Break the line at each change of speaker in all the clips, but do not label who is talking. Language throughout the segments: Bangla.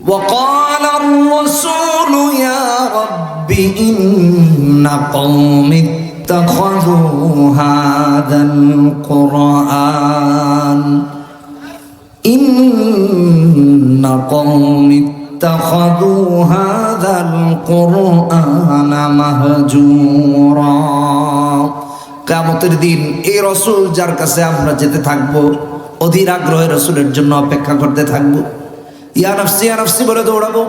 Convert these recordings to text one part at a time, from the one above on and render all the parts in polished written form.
وقال الرسول يا رب إن قوم اتخذوا هذا القرآن إن قوم اتخذوا هذا القرآن مهجورا। কিয়ামতের দিন এই রাসূল যার কাছে আমরা যেতে থাকবো, অধীর আগ্রহে রাসূলের জন্য অপেক্ষা করতে থাকবো, ইয়া নাফসি বলে দৌড়াবো।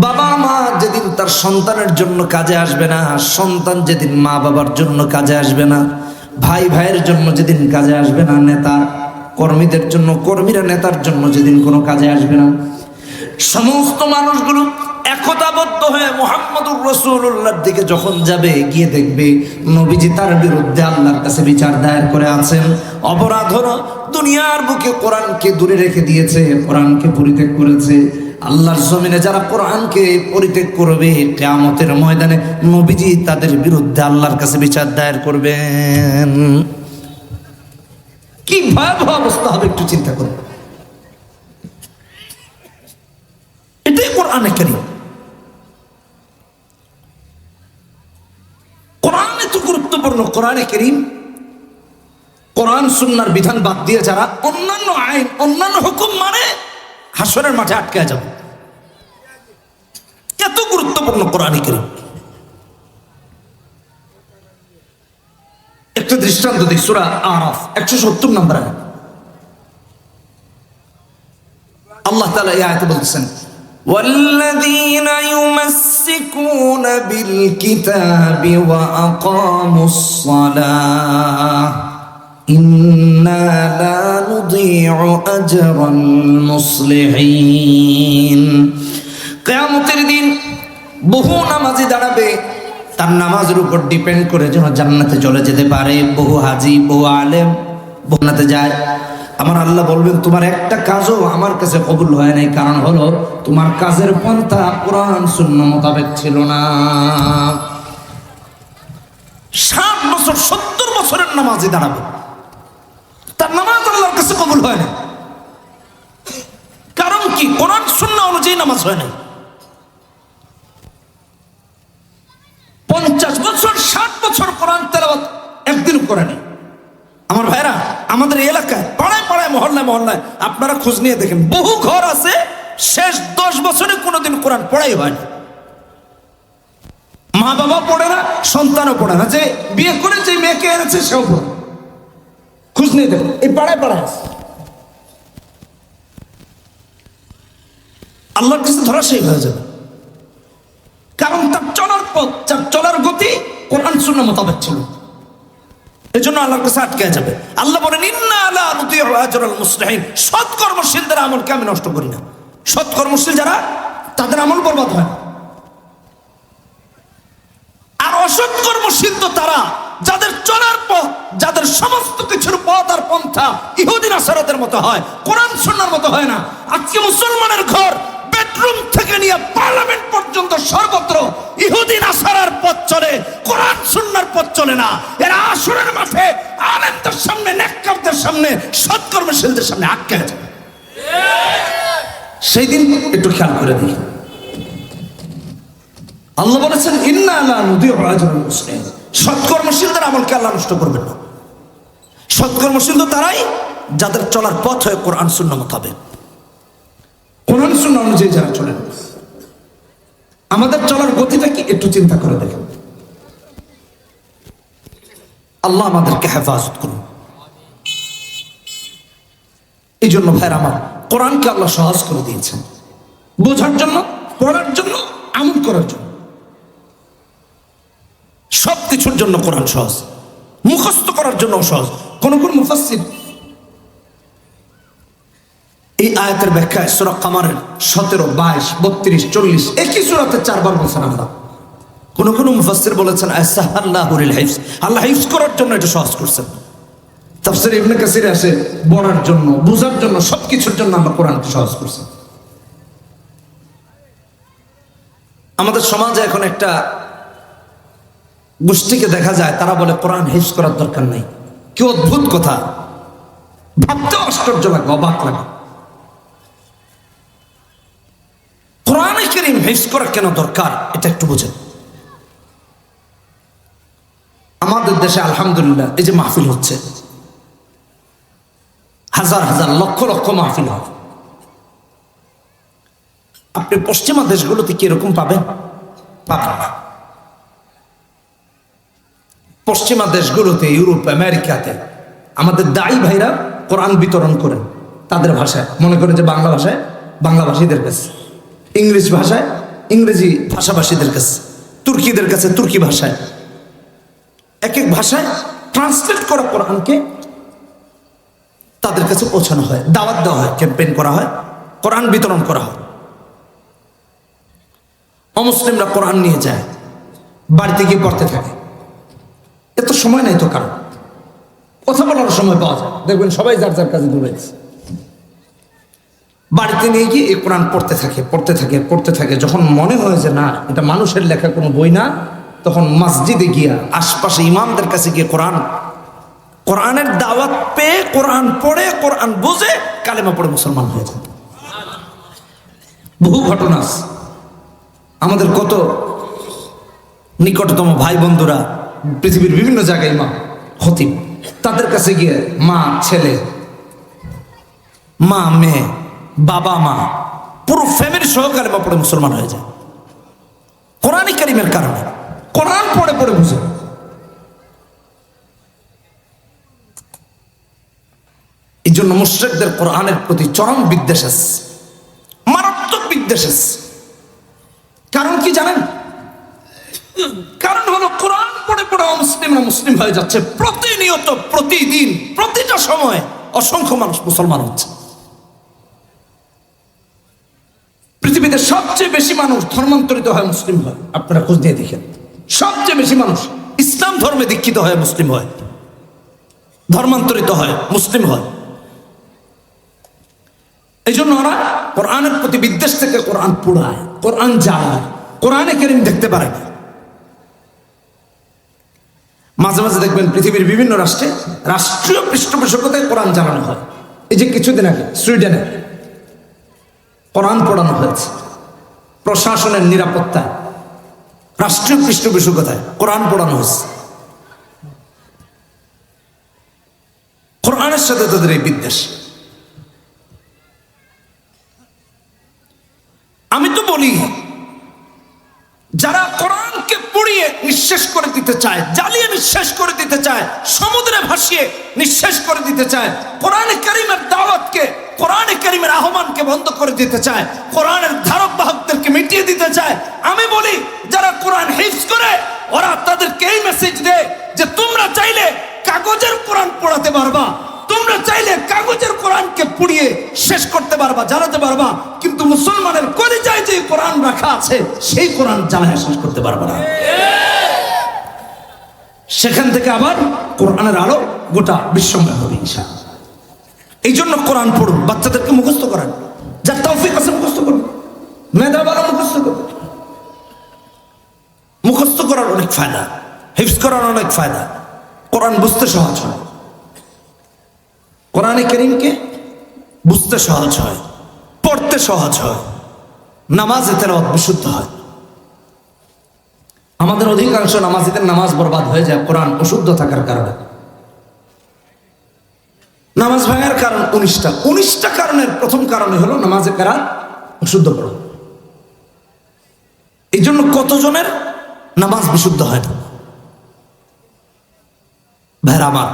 বাবা মা যেদিন তার সন্তানের জন্য কাজে আসবে না, সন্তান যেদিন মা বাবার জন্য কাজে আসবে না, ভাই ভাইয়ের জন্য যেদিন কাজে আসবে না, নেতা কর্মীদের জন্য, কর্মীরা নেতার জন্য যেদিন কোনো কাজে আসবে না, সমস্ত মানুষগুলো একতাবদ্ধ হয়ে মুহাম্মদুর রাসূলুল্লাহর দিকে যখন যাবে, গিয়ে দেখবে নবীজি তার বিরুদ্ধে আল্লাহর কাছে বিচার দায়ের করে আছেন। অপরাধ হলো দুনিয়ার বুকে কোরআনকে দূরে রেখে দিয়েছে, কোরআনকে পরিত্যাগ করেছে। আল্লাহর জমিনে যারা কোরআনকে পরিত্যাগ করবে, কিয়ামতের ময়দানে নবীজি তাদের বিরুদ্ধে আল্লাহর কাছে বিচার দায়ের করবেন। কি ভয়াবহ অবস্থা হবে একটু চিন্তা করুন। এটাই কোরআনে কারীম। কোরআন এত গুরুত্বপূর্ণ। কোরআনে কারীম, কোরআন সুন্নাহর বিধান বাদ দিয়ে যারা অন্যান্য আইন, অন্যান্য হুকুম মানে, হাসরের মাঠে আটকে যাবে। এত গুরুত্বপূর্ণ কোরআনে কারীম। একটা দৃষ্টান্ত দিই, সূরা আরাফ 170 নম্বর আয়াত। আল্লাহ তাআলা এই আয়াতে বলছেন, والذين يمسكون بالكتاب وأقاموا الصلاة إنا لا نضيع أجر المصلحين। কিয়ামতের দিন বহু নামাজি দাঁড়াবে, তার নামাজের উপর ডিপেন্ড করে যেন জান্নাতে চলে যেতে পারে। বহু হাজি, বহু আলেম জান্নাতে যায়। আমার আল্লাহ বলবেন, তোমার একটা কাজও আমার কাছে কবুল হয় নাই, কারণ হলো তোমার কাজের পন্থা কোরআন সুন্নাহ মোতাবেক ছিল না। 60 বছর 70 বছরের নামাজি দাঁড়াবে, তার নামাজ আল্লাহর কাছে কবুল হয় না। কারণ কি? কোরআন সুন্নাহ অনুযায়ী নামাজ হয় না। 50 বছর 60 বছর কোরআন তেলাওয়াত একদিন করে নাই। আমার ভাইরা, আমাদের এলাকায় পাড়ায় পাড়ায়, মহল্লায় মহল্লায় আপনারা খোঁজ নিয়ে দেখেন, বহু ঘর আছে শেষ 10 বছরে কোনোদিন কোরআন পড়াই হয়নি। মা বাবা পড়ে না, সন্তানও পড়ে না, যে বিয়ে করে যে মেয়েকে এনেছে সেও পড়ে। খোঁজ নিয়ে দেখেন, এই পাড়ায় পাড়ায় আছে। আল্লাহর কাছে ধরা সেই হয়ে যাবে, কারণ তার চলার পথ, তার চলার গতি কোরআন সুন্নাহ মোতাবেক ছিল। এজন্য আল্লাহর কাছে আটকে যাবে। আল্লাহ বলেন, ইন্না লা নুদিউ আজরাল মুসলিহিন। সৎ কর্মশীলদের আমলকে আমি নষ্ট করি না। সৎ কর্মশীল যারা, তাদের আমল বরবাদ হয় না। আর অসৎ কর্মশীল তো তারা যাদের চলার পথ, যাদের সমস্ত কিছুর পথ আর পন্থা ইহুদি নাসারাদের মতো হয়, কোরআন সুন্নাহর মতো হয় না। আজকে মুসলমানের ঘর বেডরুম থেকে নিয়ে পার্লামেন্ট পর্যন্ত সর্বত্র ইহুদি নাসারার পথ চলে, কোরআন সুন্নাহর পথ চলে না। এরা আসরের মাঠে আলেমদের সামনে, নেককারদের সামনে, সৎকর্মশীলদের সামনে আটকে আছে। সেই দিন একটু খেয়াল করে দিই। আল্লাহ বলেছেন, ইন্না লা নুদিউ আজরাল মুসলিমিন। সৎকর্মশীলদের আমলকে আল্লাহ নষ্ট করবেন না। সৎকর্মশীল তো তারাই যাদের চলার পথ হয় কোরআন সুন্নাহ মোতাবেক, কোরআন সুন্নাহ অনুযায়ী যারা চলেন। আমাদের চলার গতিটা কি একটু চিন্তা করে দেখেন। আল্লাহ আমাদেরকে হেফাজত করুন। এই জন্য ভাইরা আমার, কোরআনকে আল্লাহ সহজ করে দিয়েছেন, বোঝার জন্য, পড়ার জন্য, আমল করার জন্য। সব কিছুর জন্য কোরআন সহজ, মুখস্থ করার জন্য সহজ। কোন কোন মুফাসসির এই আয়াতের ব্যাখ্যায় সূরা কামারের 17, 22, 32, 40 একই সূরাতে 4 বার বলছেন আল্লাহ। কোন কোন মুফাসসির বলেছেন আসাহাল্লাহু লিল হিফজ, আল্লাহ হিফজ করার জন্য এটা সহজ করছেন। তাফসীর ইবনে কাসিরে আছে পড়ার জন্য, বোঝার জন্য, সবকিছুর জন্য আল্লাহ কোরআনকে সহজ করছেন। আমাদের সমাজে এখন একটা গোষ্ঠীকে দেখা যায়, তারা বলে কোরআন হিফজ করার দরকার নেই। কি অদ্ভুত কথা, ভাবতে আশ্চর্য লাগে, অবাক লাগে। কারীম হিফজ করা কেন দরকার এটা একটু বুঝেন। আমাদের দেশে আলহামদুলিল্লাহ এই যে মাহফিল হচ্ছে, হাজার হাজার লক্ষ লক্ষ মাহফিল হয়। আপনি পশ্চিমা দেশগুলোতে কি এরকম পাবেন? পাবেন না। পশ্চিমা দেশগুলোতে, ইউরোপ, আমেরিকাতে আমাদের দায়ী ভাইরা কোরআন বিতরণ করেন তাদের ভাষায়, মনে করেন যে বাংলা ভাষায় বাংলাভাষীদের কাছে, ইংলিশ ভাষায় ইংরেজি ভাষাভাষীদের কাছে, তুর্কিদের কাছে তুর্কি ভাষায়, এক এক ভাষায় ট্রান্সলেট করা কোরআনকে তাদের কাছে পৌঁছানো হয়, দাওয়াত দেওয়া হয়, ক্যাম্পেইন করা হয়, কোরআন বিতরণ করা হয়। অমুসলিমরা কোরআন নিয়ে যায়, বাড়িতে গিয়ে পড়তে থাকে। এত সময় নাই তো কারণ, কথা বলার সময় পাওয়া যায়, দেখবেন সবাই যার যার কাছে দৌড়াইছে। বাড়িতে নিয়ে গিয়ে এই কোরআন পড়তে থাকে পড়তে থাকে পড়তে থাকে। যখন মনে হয় যে না এটা মানুষের লেখা কোনো বই না, তখন মসজিদে গিয়া আশপাশে ইমামদের কাছে গিয়ে কোরআনের দাওয়াত পেয়ে কোরআন পড়ে, কোরআন বুঝে, কালেমা পড়ে মুসলমান হয়ে যায়। বহু ঘটনা আছে। আমাদের কত নিকটতম ভাই বন্ধুরা পৃথিবীর বিভিন্ন জায়গায় ইমাম, খতিব, তাদের কাছে গিয়ে মা ছেলে, মা মেয়ে, বাবা মা, পুরো ফ্যামিলি সহ কালেমা পড়ে মুসলমান হয়ে যায় কোরআন কারীমের কারণে। কোরআন পড়ে পড়ে বুঝে। এই জন্য মুশরিকদের কোরআনের প্রতি চরম বিদ্বেষ আছে, মারাত্মক বিদ্বেষ আছে। কারণ কি জানেন? কারণ হলো কোরআন পড়ে পড়ে অমুসলিমরা মুসলিম হয়ে যাচ্ছে। প্রতিনিয়ত, প্রতিদিন, প্রতিটা সময় অসংখ্য মানুষ মুসলমান হচ্ছে। পৃথিবীতে সবচেয়ে বেশি মানুষ ধর্মান্তরিত হয়, মুসলিম হয়। আপনারা খোঁজ দিয়ে দেখেন, সবচেয়ে বেশি মানুষ ইসলাম ধর্মে দীক্ষিত হয়, মুসলিম হয়, ধর্মান্তরিত হয়, মুসলিম হয়। এই জন্য ওরা কোরআনের প্রতি বিদ্বেষ থেকে কোরআন পোড়ায়, কোরআন জ্বালায়, কোরআনে কারীম দেখতে পারে না। মাঝে মাঝে দেখবেন পৃথিবীর বিভিন্ন রাষ্ট্রে রাষ্ট্রীয় পৃষ্ঠপোষকতায় কোরআন জ্বালানো হয়। এই যে কিছুদিন আগে সুইডেনে কোরআন পড়ানো হয়েছে, প্রশাসনের নিরাপত্তায় রাষ্ট্রীয় পৃষ্ঠপোষকতায় কোরআন পড়ানো হয়েছে। কোরআনের সাথে তাদের এই বিদ্বেষ। আমি তো বলি, যারা কোরআনকে পুড়িয়ে নিঃশেষ করে দিতে চায়, জ্বালিয়ে নিঃশেষ করে দিতে চায়, সমুদ্রে ভাসিয়ে নিঃশেষ করে দিতে চায়, কোরআনে কারীমের দাওয়াতকে, কোরআনে কারীমের আহ্বানকে বন্ধ করে দিতে চায়, কোরআনের ধারক বাহকদেরকে মিটিয়ে দিতে চায়, আমি বলি যারা কোরআন হিফজ করে ওরা তাদেরকে এই মেসেজ দেয় যে তোমরা চাইলে কাগজের কোরআন পড়াতে পারবা, তোমরা চাইলে কাগজের কোরআনকে পুড়িয়ে শেষ করতে পারবা, জ্বালাতে পারবা, কিন্তু মুসলমানের কলিজায় যে কোরআন রাখা আছে সেই কোরআন জ্বালায় শেষ করতে পারবা না। সেখান থেকে আবার কোরআনের আলো গোটা বিশ্বময় হবে ইনশাআল্লাহ। এই জন্য কোরআন পড়ুন, বাচ্চাদেরকে মুখস্থ করান, যার তৌফিক আছে মুখস্থ করুন, মেধাবালা মুখস্থ করুন। মুখস্থ করার অনেক ফায়দা, হিফজ করার অনেক ফায়দা। কোরআন বুঝতে সহজ হয়, কোরআনে কারীমকে বুঝতে সহজ হয়, পড়তে সহজ হয়, নামাজে তেলাওয়াত বিশুদ্ধ হয়। আমাদের অধিকাংশ নামাজীদের নামাজ বরবাদ হয়ে যায় কোরআন অশুদ্ধ থাকার কারণে। নামাজ ভাঙার কারণ 19টা কারণের প্রথম কারণে হলো নামাজে কারা অশুদ্ধ পড়া। এই জন্য কতজনের নামাজ বিশুদ্ধ হয় না। ভাইরা আমার,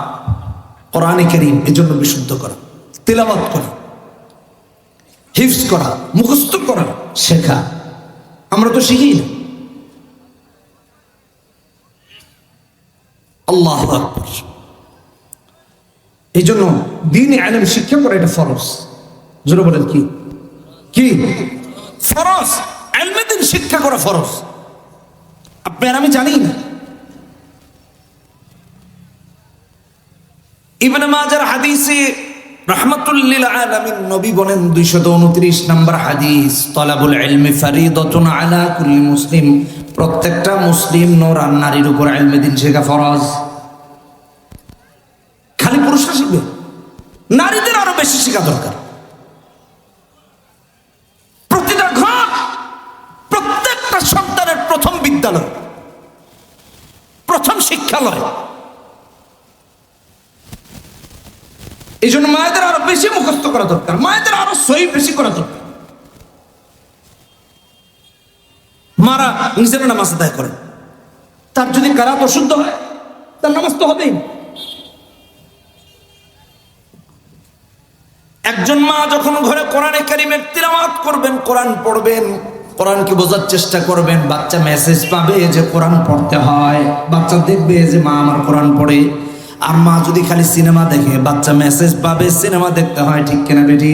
কোরআনে কারীম এই জন্য বিশুদ্ধ করা, তিলাওয়াত করা, হিফজ করা, মুখস্থ করা, শেখা। আমরা তো শিখি না। আল্লাহু আকবার। এই জন্য দ্বীনি ইলম শিক্ষা করা এটা ফরজ। জোরে বলেন কি কি ফরজ? ইলমে দ্বীন শিক্ষা করা ফরজ। আপনি আর আমি জানি না। ইবনে মাজার হাদিসে রাহমাতুল লিল আলামিন নবী বলেন 229 নম্বর হাদিস, তালাবুল ইলমি ফরিদাতুন আলা কুল্লি মুসলিম। প্রত্যেকটা মুসলিম নর আর নারীর উপর ইলমে দ্বীন শেখা ফরজ। খালি পুরুষরা শিখবে, নারীদের আরো বেশি শেখা দরকার। প্রতিটা ঘর বিদ্যালয়, প্রথম শিক্ষালয়। এই জন্য মায়েদের আরো বেশি মুখস্থ করা দরকার, মায়েদের আরো সহি বেশি করা দরকার। মারা নিজেরা নামাজ আদায় করেন, তার যদি কারাত অশুদ্ধ হয় তার নামাজ তো হবেই। একজন মা যখন ঘরে কোরআনে কারিমের তিলাওয়াত করবেন, কোরআন পড়বেন, কোরআনকে বোঝার চেষ্টা করবেন, বাচ্চা মেসেজ পাবে যে কোরআন পড়তে হয়, বাচ্চা দেখবে যে মা আমার কোরআন পড়ে। আর মা যদি খালি সিনেমা দেখে, বাচ্চা মেসেজ পাবে সিনেমা দেখতে হয়, ঠিক কিনা বেটি?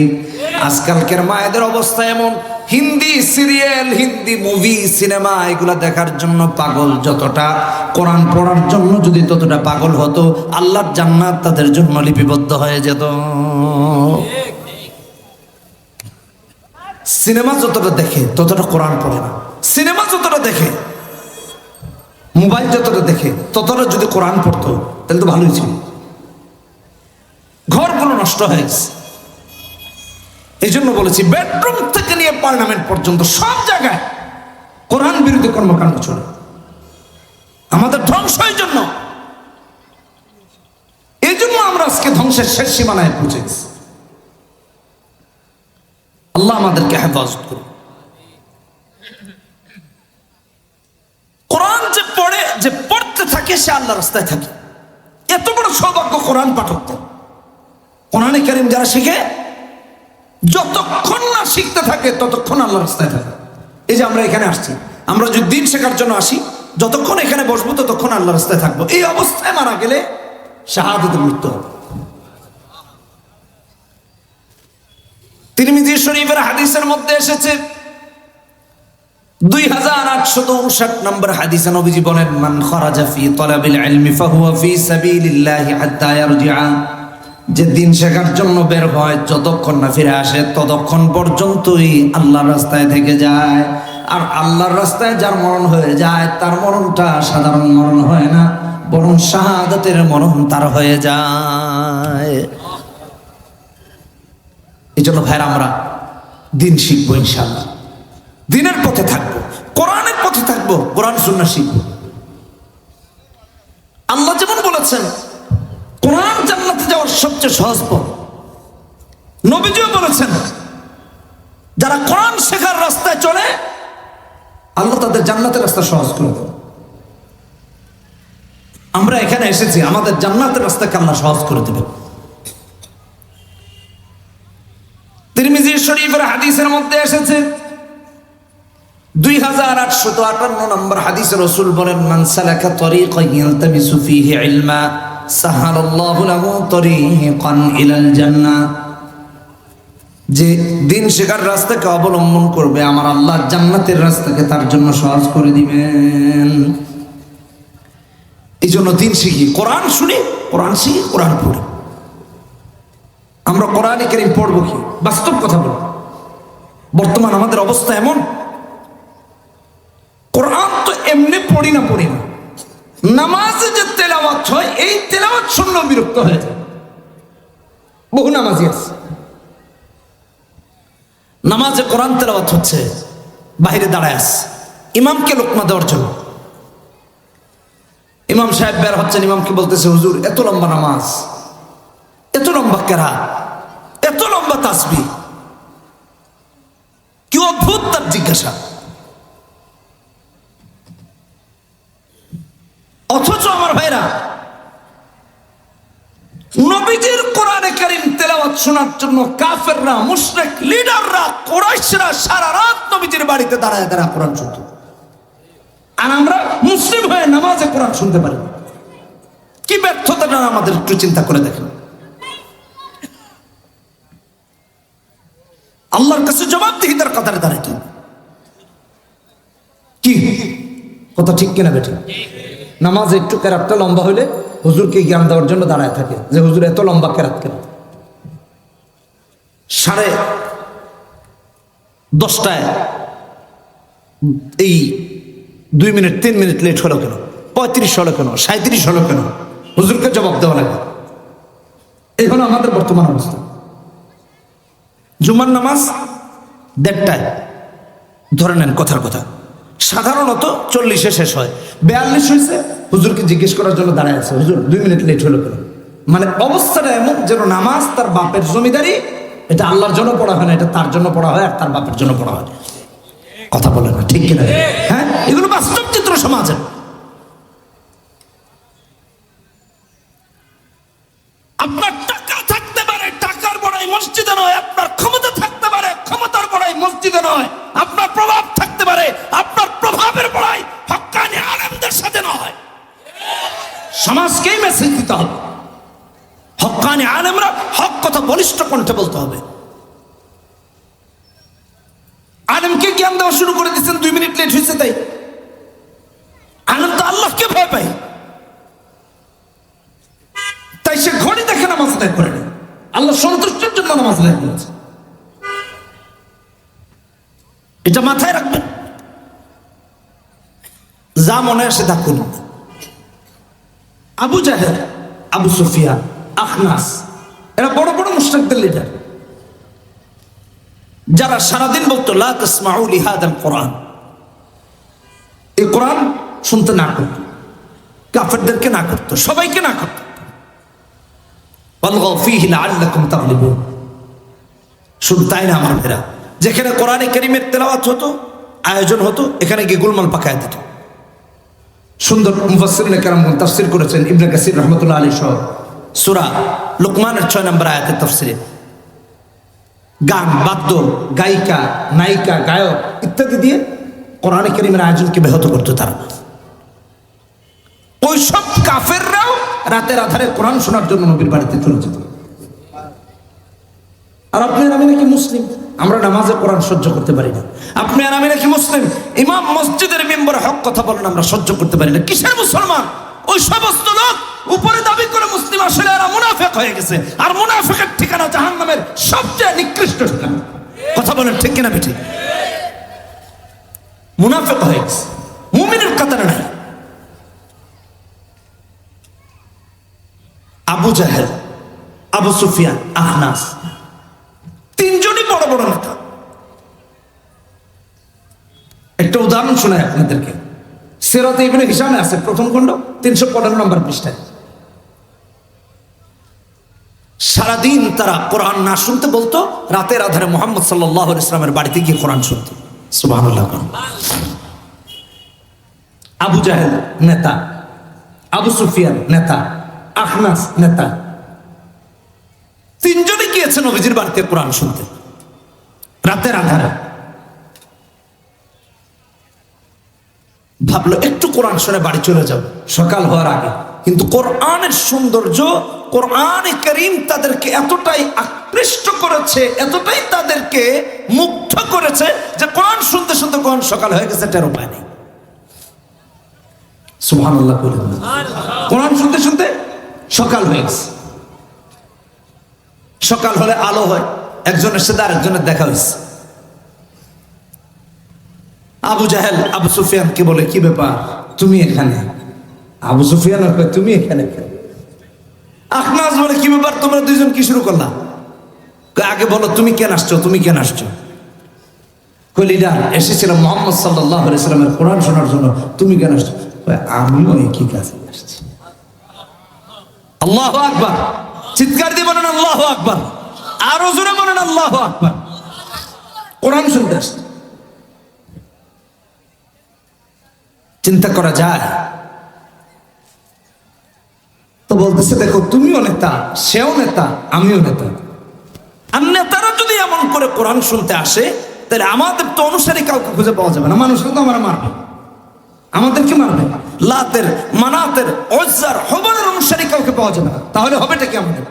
আজকালকের মায়েদের অবস্থা এমন, Hindi serial, Hindi movie, cinema এগুলা দেখার জন্য পাগল যতটা, কোরআন পড়ার জন্য যদি ততটা পাগল হতো, আল্লাহর জান্নাত তাদের জন্য লিপিবদ্ধ হয়ে যেত। সিনেমা যতটা দেখে ততটা কোরআন পড়ে না, সিনেমা যতটা দেখে, মোবাইল যতটা দেখে ততটা যদি কোরআন পড়তো তাহলে তো ভালোই ছিল। ঘরগুলো নষ্ট হয়ে গেছে। এই জন্য বলেছি, বেডরুম থেকে নিয়ে পার্লামেন্ট পর্যন্ত সব জায়গায় কোরআন বিরোধী কর্মকাণ্ড চলে, আমাদের ধ্বংসের জন্য। এই জন্য আমরা আজকে ধ্বংসের শেষ সীমানায় পৌঁছে গেছি। আল্লাহ আমাদেরকে হেফাজত করুন। কোরআন যে পড়ে, যে পড়তে থাকে, সে আল্লাহ রাস্তায় থাকে। এত বড় সৌভাগ্য কোরআন পাঠক। কোরআনে কারীম যারা শিখে, যতক্ষণ না শিখতে থাকে ততক্ষণ আল্লাহ রাস্তায় থাকে। এই যে আমরা এখানে আসছি, আমরা যদি দিন শেখার জন্য আসি, যতক্ষণ এখানে বসবো ততক্ষণ আল্লাহ রাস্তায় থাকবো। এই অবস্থায় মারা গেলে শাহাদাতের মৃত্যু হবে। তিরমিজি শরীফের হাদিসের মধ্যে এসেছে, 2859 নম্বর হাদিসে নবীজি বলেন, মান খারাজা ফি তালাবিল ইলমি ফাহুয়া ফি সাবিলিল্লাহি হাত্তা ইয়ারজিআ। যে দিন শেখার জন্য বের হয়, যতক্ষণ না ফিরে আসে ততক্ষণ পর্যন্তই আল্লাহর রাস্তায় থেকে যায়। আর আল্লাহর রাস্তায় যার মরণ হয়ে যায়, তার মরণটা সাধারণ মরণ হয় না, বরং শাহাদাতের মরণ তার হয়ে যায়। এই জন্য ভাইরা, আমরা দিন শিখবো ইনশাআল্লাহ, দিনের পথে থাকবো, কোরআনের পথে থাকবো, কোরআন সুন্নাহ শিখবো। আল্লাহ যেমন বলেছেন কোরআন জান্নাতে যাওয়ার সবচেয়ে সহজ পথ, নবীজিও বলেছেন যারা কোরআন শেখার রাস্তায় চলে, আল্লাহ তাদের জান্নাতের রাস্তা সহজ করে দেন। আমরা এখানে এসেছি, আমাদের জান্নাতের রাস্তাকে আল্লাহ সহজ করে দেবেন। তিরমিজি শরীফের হাদিসের মধ্যে এসেছে, 2858 নম্বর হাদিসে রাসূল বলেন, মান সালাকা তরিকান ইয়ালতামিসু ফীহি ইলমা সাহালাল্লাহু লাহু তরিকান ইলাল জান্নাহ। যে দিন শেখার রাস্তাকে অবলম্বন করবে, আমার আল্লাহ জান্নাতের রাস্তাকে তার জন্য সহজ করে দিবেন। এই জন্য দিন শিখি, কোরআন শুনি, কোরআন শিখি, কোরআন পড়ি। আমরা কোরআনে কারীম পড়বো কি? বাস্তব কথা বলবো। বর্তমান আমাদের অবস্থা এমন, কোরআন তো এমনি পড়ি না, নামাজে যে তেলাওয়াত হয়, এই তেলাওয়াত শুনলেও বিরক্ত হয়ে যায়। বহু নামাজি আছে, নামাজে কোরআন তেলাওয়াত হচ্ছে, বাইরে দাঁড়ায় আছে ইমামকে লোকমা দেওয়ার জন্য। ইমাম সাহেব বের হচ্ছেন, ইমামকে বলতেছে, হুজুর এত লম্বা নামাজ, এত লম্বা কেরাত, এত লম্বা তাসবিহ, কি অদ্ভুত তার জিজ্ঞাসা। অথচ আমার ভাইরা, নবীজির কোরআনে কারীম তেলাওয়াত শোনার জন্য কাফেররা, মুশরিক লিডাররা, কুরাইশরা সারা রাত নবীজির বাড়িতে দাঁড়ায় দাঁড়ায় কোরআন শুনতো। আর আমরা মুসলিম হয়ে নামাজে কোরআন শুনতে পারি, কি ব্যর্থতাটা আমাদের একটু চিন্তা করে দেখেন। আল্লাহর কাছে জবাবদিহিতার কাতারে দাঁড়াইতে হবে। কি কথা ঠিক কিনা বেটা? নামাজে একটু কেরাতটা লম্বা হইলে হুজুরকে জ্ঞান দেওয়ার জন্য দাঁড়ায় থাকে, যে হুজুর এত লম্বা কেরাত কেন? 10:30 এই 2 মিনিট 3 মিনিট লেট হলো কেন? 35 হলো কেন? 37 হলো কেন? হুজুরকে জবাব দেওয়া লাগে। এই হলো আমাদের বর্তমান অবস্থা। জুমার নামাজ 1:30, ধরে নেন কথার কথা, সাধারণত 40-এ শেষ হয়, 42 হয়েছে, হুজুরকে জিজ্ঞেস করার জন্য দাঁড়ায় আছে, হুজুর 2 মিনিট লেট হলো কেন? মানে অবস্থাটা এমন যেন নামাজ তার বাপের জমিদারি, এটা আল্লাহর জন্য পড়া হয় না, এটা তার জন্য পড়া হয় আর তার বাপের জন্য পড়া হয়। কথা বলে না, ঠিক কিনা? হ্যাঁ, এগুলো বাস্তব চিত্র সমাজের। আপনার টাকা থাকতে পারে, টাকার বড়াই মসজিদে নয়। আপনার ক্ষমতা থাকতে পারে, ক্ষমতার বড়াই মসজিদে নয়। আপনার প্রভাব থাকতে পারে, আপনার প্রভাবের বড়াই হক্কানি আলেমদের সাথে নয়। সমাজকেই মেসেজ দিতে হবে, হক্কানি আলেমরা হক কথা বলিষ্ঠ কণ্ঠে বলতে হবে। আলেমকে জ্ঞান দেওয়া শুরু করে দিচ্ছেন 2 মিনিট লেট হয়েছে তাই। আলেম তো আল্লাহকে ভয় পায়, তাই সে ঘড়ি দেখে নামাজ আদায় করে না, আল্লাহ সন্তুষ্টির জন্য নামাজ আদায় করেছে। এটা মাথায় রাখবেন, যা মনে আসে তা করুন। আবু জাহেল, আবু সুফিয়ান, আখনাস, এরা বড় বড় মুশরিকদের লিডার, যারা সারাদিন বলতো লা তাসমাউ লিহাদাল কোরআন, এই কোরআন শুনতে না করতো, কাফেরদেরকে না করতো, সবাইকে না করতো। ওয়ালগাউ ফীহি লাআল্লাকুম তাগলিবুন। শুধু তাই না আমার ভাইরা, যেখানে কোরআনে কারীমের তেলাওয়াত হতো, আয়োজন হতো, এখানে গিয়ে গোলমাল পাকায় দিত। সুন্দর মুফাসসিরিনে কেরামগণ তাফসীর করেছেন, ইবনে কাসির রাহমাতুল্লাহ আলাইহি সহ সূরা লুকমানের 6 নম্বর আয়াতের তাফসীরে গান, বাদ্য, গায়িকা, নায়িকা, গায়ক ইত্যাদি দিয়ে কোরআনে কারীমের আয়োজনকে ব্যাহত করতো তারা। ওই সব কাফেররাও রাতের আধারে কোরআন শোনার জন্য নবীর বাড়িতে চলে যেত। আর আপনি আর আমি নাকি মুসলিম, আমরা নামাজে কোরআন সহ্য করতে পারি না। আপনি আর আমি নাকি মুসলিম, ইমাম মসজিদের মেম্বারে হক কথা বলেন আমরা সহ্য করতে পারি না। কিসের মুসলমান? ওই সমস্ত লোক উপরে দাবি করে মুসলিম, আসলে এরা মুনাফিক হয়ে গেছে। আর মুনাফিকের ঠিকানা জাহান্নামের সবচেয়ে নিকৃষ্ট ঠিকানা। কথা বলেন ঠিক কিনা বেঠিক? মুনাফিক হয়ে গেছে, মুমিনের কাতারে নাই। আবু জাহেল, আবু সুফিয়ান, আখনাস, তিনজনই বড় বড় নেতা। একটা উদাহরণ শোনায় আপনাদেরকে, সিরাতে ইবনে হিশামে আছে, প্রথম খণ্ড 315 নম্বর পৃষ্ঠায়। সারাদিন তারা কোরআন না শুনতে বলতো, রাতের আধারে মুহাম্মদ সাল্লাল্লাহু আলাইহি ওয়াসাল্লামের বাড়িতে গিয়ে কোরআন শুনতো। সুবহানাল্লাহ। আবু জাহেল নেতা, আবু সুফিয়ান নেতা, আখনাস নেতা, তিনজনে গিয়েছে নবীজির বাড়িতে কোরআন শুনতে রাতের আধারে। ভাবলো একটু কোরআন শুনে বাড়ি চলে যাব সকাল হওয়ার আগে, কিন্তু কোরআনের সৌন্দর্য, কোরআনে কারীম তাদেরকে এতটাই আকৃষ্ট করেছে, এতটাই তাদেরকে মুগ্ধ করেছে যে কোরআন শুনতে শুনতে কোরআন সকাল হয়ে গেছে, টের পায় নেই। সুবহানাল্লাহ। কোরআন শুনতে শুনতে সকাল হয়ে গেছে। সকাল হলে আলো হয়, একজনের সাথে আরেকজনের দেখা হয়েছে। আবু জাহেল আবু সুফিয়ানকে বলে, কি ব্যাপার তুমি এখানে? আবু সুফিয়ান তুমি এখানে? আখনাস বলে, কি ব্যাপার তোমরা দুইজন কি শুরু করলা? আগে বলো তুমি কেন আসছো, তুমি কেন আসছো? কই লিডার, এসেছিলাম মুহাম্মদ সাল্লাল্লাহু আলাইহি ওয়াসাল্লামের কোরআন শোনার জন্য, তুমি কেন আসছো? আমিও একই কাজে আসছি। আল্লাহু আকবার, চিৎকার দিয়ে বলেন আল্লাহু আকবার, আরো জোরে বলেন আল্লাহু আকবার। কোরআন শুনতে আসছে। চিন্তা করা যায় তো? বলতেছে দেখো তুমিও নেতা, সেও নেতা, আমিও নেতা। আর নেতারা যদি এমন করে কোরআন শুনতে আসে, তাহলে আমাদের তো অনুসারী কাউকে খুঁজে পাওয়া যাবে না। মানুষকে তো আমরা মারবে, আমাদেরকে মারবে। লাতের, মানাতের, উজ্জার, হুবলের অনুসারী কাউকে পাওয়া যাবে না। তাহলে হবেটা কি আমাদের?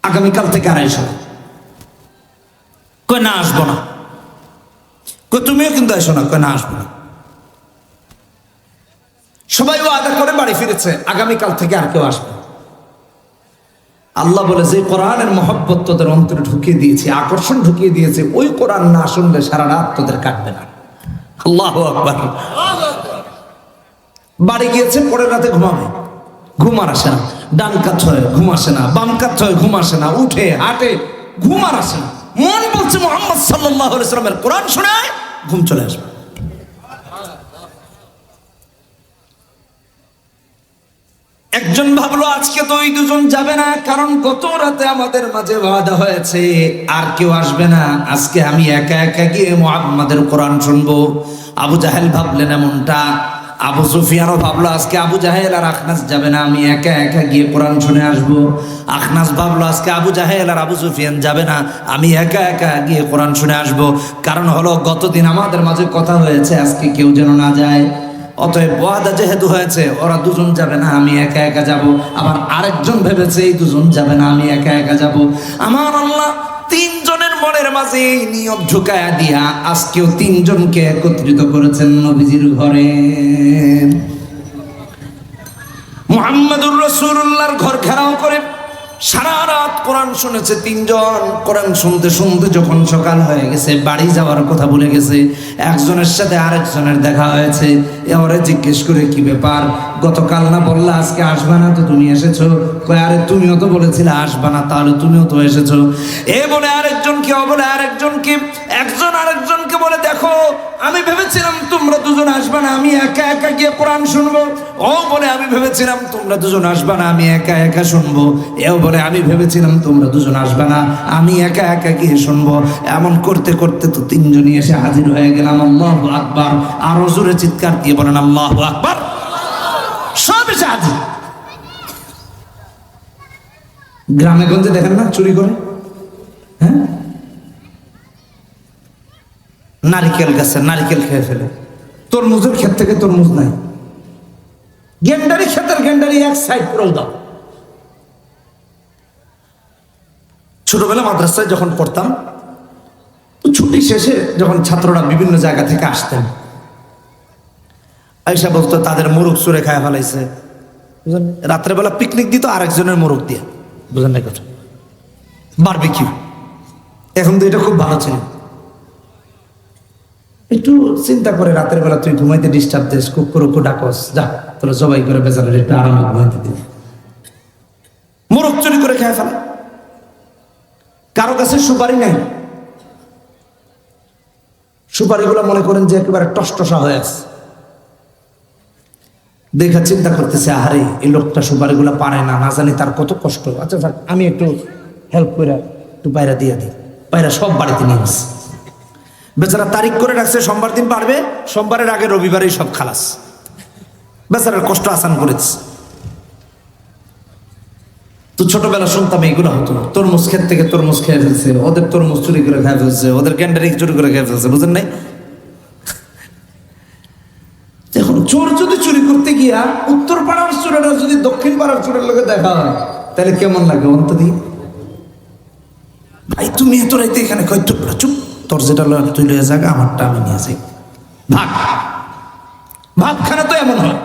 আগামীকাল থেকে আর এসো না। কই না আসবো না। কই তুমিও কিন্তু এসো না। কই না আসবো না। সবাই ওয়াদা করে বাড়ি ফিরেছে, আগামীকাল থেকে আর কেউ আসবে। আল্লাহ বলে, যে কোরআনের মহব্বত তোদের অন্তরে ঢুকিয়ে দিয়েছে, আকর্ষণ ঢুকিয়ে দিয়েছে, ওই কোরআন না শুনলে সারা রাত তোদের কাটবে না। আল্লাহু আকবার। বাড়ি গিয়েছে, পরের রাতে ঘুমাবে, ঘুম আর আসে না। ডান কাত হয় ঘুম আসে না, বাম কাত হয় ঘুম আসে না, উঠে হাঁটে ঘুম আর আসে না। মন বলছে মুহাম্মদ সাল্লাল্লাহু আলাইহি ওয়াসাল্লামের কোরআন শোনায় ঘুম চলে আসবে। একজন ভাবলো আজকে তো ওই দুজন যাবে না, কারণ গত রাতে আমাদের মাঝে ওয়াদা হয়েছে আর কেউ আসবে না, আজকে আমি একা একা গিয়ে মুহাম্মাদের কোরআন শুনবো। আবু জাহেল ভাবলেন এমনটা, আবু সুফিয়ানও ভাবলো আজকে আবু জাহেল আর আখনাস যাবে না, আমি একা একা গিয়ে কোরআন শুনে আসবো। আখনাস ভাবলো আজকে আবু জাহেল আর আবু সুফিয়ান যাবে না, আমি একা একা গিয়ে কোরআন শুনে আসবো। কারণ হলো গতদিন আমাদের মাঝে কথা হয়েছে আজকে কেউ যেন না যায়। অতএব ওয়াদা যেহেতু হয়েছে ওরা দুজন যাবে না, আমি একা একা যাব। আবার আরেকজন ভেবেছে এই দুজন যাবে না, আমি একা একা যাব। আমার আল্লাহ তিনজনের মনের মাঝে নিয়ত ঢুকায়া দিয়া আজকেও তিনজনকে একত্রিত করেছেন নবীজির ঘরে। মুহাম্মাদুর রাসূলুল্লাহর ঘর ঘেরাও করে সারা রাত কোরআন শুনেছে তিনজন। কোরআন শুনতে শুনতে যখন সকাল হয়ে গেছে, বাড়ি যাওয়ার কথা ভুলে গেছে। একজনের সাথে আরেকজনের দেখা হয়েছে, এবারে জিজ্ঞেস করে কি ব্যাপার, গতকাল না বললা আজকে আসবা না, তো তুমি এসেছো? কয় আরে তুমিও তো বলেছিলে আসবা না, তাহলে তুমিও তো এসেছো। এ বলে আরেকজনকে, ও বলে আরেকজনকে, একজন আরেকজনকে বলে দেখো আমি ভেবেছিলাম তোমরা দুজন আসবা না, আমি একা একা গিয়ে কোরআন শুনবো। ও বলে আমি ভেবেছিলাম তোমরা দুজন আসবা না, আমি একা একা শুনবো। এও বলে আমি ভেবেছিলাম তোমরা দুজন আসবা না, আমি একা একা গিয়ে শুনবো। এমন করতে করতে তো তিনজনই এসে হাজির হয়ে গেলাম। আল্লাহু আকবার, আরো জোরে চিৎকার দিয়ে বলেন আল্লাহু আকবার। সব এসে হাজির। গ্রামে গঞ্জে দেখেন না চুরি করে, হ্যাঁ, নারিকেল গাছে নারিকেল খেয়ে ফেলে, তরমুজের ক্ষেত থেকে তরমুজ নাই, গেন্ডারি ক্ষেতের গেন্ডারি এক সাইড করেও দাও। ছোটবেলা মাদ্রাসায় যখন পড়তাম, ছুটি শেষে যখন ছাত্ররা বিভিন্ন জায়গা থেকে আসতেন, আয়সা বলতো তাদের মোরগ চুরে খায় ফেলাইছে। বুঝলেন, রাত্রেবেলা পিকনিক দিত আরেকজনের মোরগ দিয়ে, বুঝলেন না কথা, বারবিকিউ। এখন তো এটা খুব ভালো ছিল। একটু চিন্তা করে রাতের বেলা তুই ঘুমাইতে ডিস্টার্ব দিস, কুকুর ডাকস, যা তোরা জবাই করে বেচারা একটু আরামে ঘুমাইতে দিস। মোরগ চুরি করে খেয়ে ফেলে। কারো কাছে সুপারি নাই, সুপারিগুলো মনে করেন যে একেবারে টসটসা হয়ে আছে। দেখা চিন্তা করতেছে আহারে এই লোকটা সুপারিগুলো পারে না, না জানি তার কত কষ্ট। আচ্ছা স্যার আমি একটু হেল্প করে একটু পায়রা দিয়ে দিই। পায়রা সব বাড়িতে নিয়ে আসছে। বেচারা তারিখ করে রাখছে সোমবার দিন পারবে, সোমবারের আগে রবিবারেই সব খালাস। বেচারার কষ্ট আসান করেছে। তো ছোটবেলা শুনতাম এইগুলো হতো, তরমুজ ক্ষেত থেকে তরমুজ খেয়ে ফেলছে, ওদের তরমুজ চুরি করে খেয়ে ফেলছে, ওদের গ্যান্ডারি চুরি করে খেয়ে ফেলছে। বুঝেন নাই? এখন চোর যদি চুরি করতে গিয়া উত্তর পাড়ার চোরেরা যদি দক্ষিণ পাড়ার চোরের লোকে দেখা হয়, তাহলে কেমন লাগে অন্তদি? ভাই তুমি এত রাইতে এখানে কয় চুপ, তোর যেটা তুই লয়ে যাগা, আমারটা আমি নিয়ে যাই। ভাগ ভাগখানে তো এমন হয়।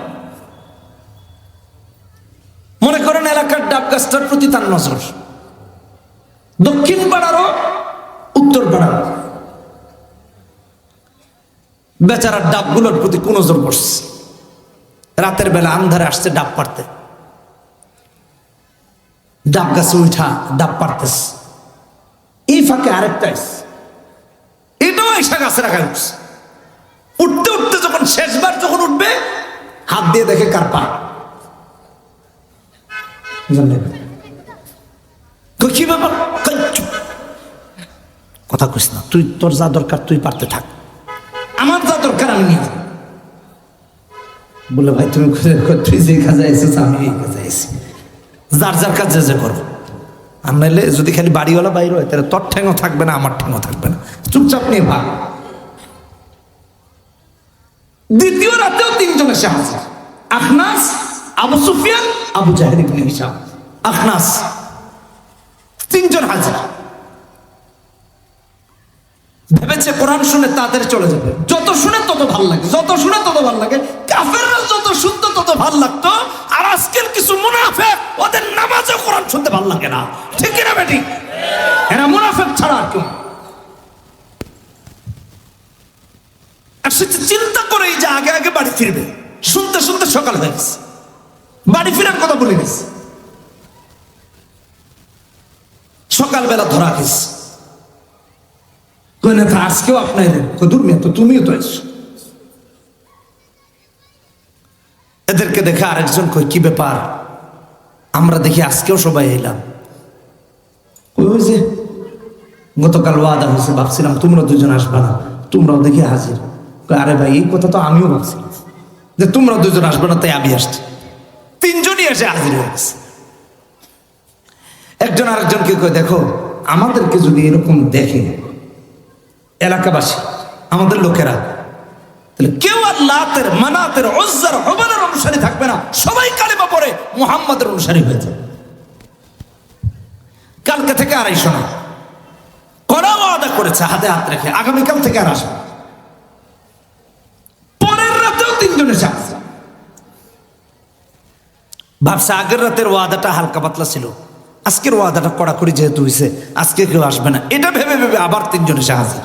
মনে করেন এলাকার ডাব গাছটার প্রতি তার নজর, দক্ষিণ পাড়ারও উত্তর পাড়ার বেচারার ডাবগুলোর প্রতি কোন নজর পড়ছে। রাতের বেলা আন্ধারে আসছে ডাব পাড়তে, ডাব গাছে উঠা ডাব পাড়তেছে। এই ফাঁকে আরেকটা এটাও এসা গাছে রাখা উঠছে। উঠতে উঠতে যখন শেষবার যখন উঠবে, হাত দিয়ে দেখে কার পা। কি ব্যাপার? কথা কইস না, তুই তোর যা দরকার তুই পারতে থাক, আমার যা দরকার আমি নিয়ে যাবো। বলে ভাই তুমি তুই যে কাজে আইছিস আমি এই কাজে আইছি, যার যার কাজ যে করো। আর নাইলে যদি খালি বাড়িওয়ালা বাইর হয় তাহলে তোর ঠেঙও থাকবে না, আমার ঠেঙও থাকবে না। চুপচাপ নিয়ে ভাগ। দ্বিতীয় রাতেও তিনজন এসে হাজির, আখনাস, আবু সুফিয়ান, আবু জাহেল ইবনে হিশাম। আখনাস তিনজন হাজির। ভেবেছে কোরআন শুনে তাদের চলে যাবে, যত শুনে তত ভাল লাগে, যত শুনে তত ভাল লাগে। কাফেররা যত শুনতো তত ভাল লাগতো। আর আজকের কিছু মুনাফিক, ওদের নামাজে কোরআন শুনতে ভাল লাগে না। ঠিক না বেটি? এরা মুনাফিক ছাড়া আর কেউ। আর সে চিন্তা করেই যে আগে আগে বাড়ি ফিরবে, শুনতে শুনতে সকাল হয়ে গেছে, বাড়ি ফিরার কথা বলে গেছে। সকালবেলা ধরা গেছে, আজকেও আপনার দূর মেয়ে তো তুমিও তো এসো। এদেরকে দেখে আরেকজন কই কি ব্যাপার, আমরা দেখি আজকেও সবাই এলাম, ওই যে গতকাল ওয়াদা হয়েছে, ভাবছিলাম তোমরা দুজন আসবা না, তোমরাও দেখি হাজির। আরে ভাই, এই কথা তো আমিও ভাবছিলাম যে তোমরা দুজন আসবে না, তাই আমি আসছি। তিনজনই এসে হাজির হয়ে গেছে। একজন আরেকজনকে কই, দেখো আমাদেরকে যদি এরকম দেখে এলাকাবাসী, আমাদের লোকেরা, তাহলে কেউ আর লাতের, মানাতের, উজ্জার, হুবলের অনুসারী থাকবে না, সবাই কালেমা পড়ে মুহাম্মাদের অনুসারী হয়ে যাবে। কালকে থেকে আর আইসো না, কড়া ওয়াদা করেছে হাতে হাত রেখে, আগামীকাল থেকে আর আসবে। পরের রাতেও তিনজনে আসছে। ভাবছে আগের রাতের ওয়াদাটা হালকা পাতলা ছিল, আজকের ওয়াদাটা কড়াকড়ি যেহেতু হয়েছে, আজকে কেউ আসবে না, এটা ভেবে ভেবে আবার তিনজনে এসে হাজির।